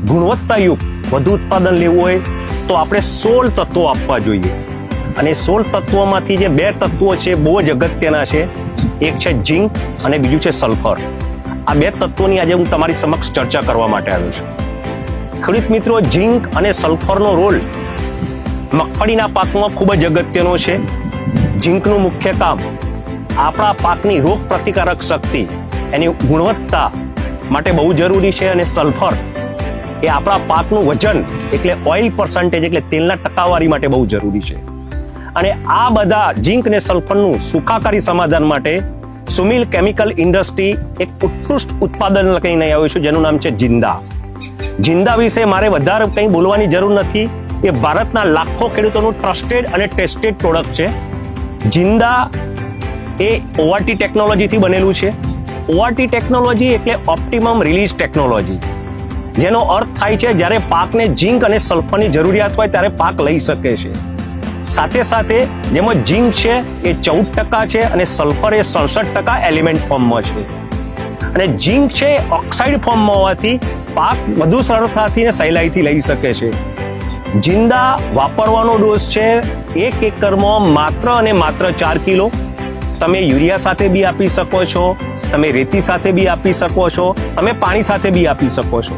ગુણવત્તાયુક્ત વધુ ઉત્પાદન લેવું હોય તો આપણે 16 તત્વો આપવા જોઈએ. અને 16 તત્વોમાંથી જે 2 તત્વો છે બહુ જ અગત્યના છે. એક છે ઝીંક અને બીજું છે સલ્ફર. આ 2 તત્વોની આજે હું તમારી સમક્ષ ચર્ચા કરવા માટે આવ્યો છું. ખેડૂત મિત્રો, ઝીંક અને સલ્ફરનો રોલ મગફળીના પાકમાં ખૂબ જ અગત્યનો છે. ઝીંકનું મુખ્ય કામ આપણા પાકની રોગ પ્રતિકારક શક્તિ, એની ગુણવત્તા માટે બહુ જરૂરી છે. અને સલ્ફર એ આપણા પાકનું વજન એટલે ઓઇલ પર્સન્ટેજ એટલે તેલના ટકાવારી માટે બહુ જરૂરી છે. અને આ બધા ઝીંક અને સલ્ફરનું સુખાકારી સમાધાન માટે સુમિલ કેમિકલ ઇન્ડસ્ટ્રી એક ઉત્કૃષ્ટ ઉત્પાદન લઈને આવ્યું છે, જેનું નામ છે જિંદા. જિંદા વિશે મારે વધારે કંઈ બોલવાની જરૂર નથી. એ ભારતના લાખો ખેડૂતોનું ટ્રસ્ટેડ અને ટેસ્ટેડ પ્રોડક્ટ છે. જિંદા એ ઓઆરટી ટેકનોલોજીથી બનેલું છે. ઓઆરટી ટેકનોલોજી એટલે ઓપ્ટિમમ રિલીઝ ટેકનોલોજી, જેનો અર્થ થાય છે જ્યારે પાકને ઝીંક અને સલ્ફરની જરૂરિયાત હોય ત્યારે પાક લઈ શકે છે. સાથે સાથે જેમાં ઝીંક છે એ 14% છે અને સલ્ફર એ 67% એલિમેન્ટ ફોર્મમાં છે. અને ઝીંક છે ઓક્સાઇડ ફોર્મમાં હોવાથી પાક વધુ સરળતાથી અને સહેલાઈથી લઈ શકે છે. જિંદા વાપરવાનો ડોઝ છે 1 એકરમાં માત્ર અને માત્ર 4 કિલો. તમે યુરિયા સાથે બી આપી શકો છો, તમે રેતી સાથે બી આપી શકો છો, તમે પાણી સાથે બી આપી શકો છો.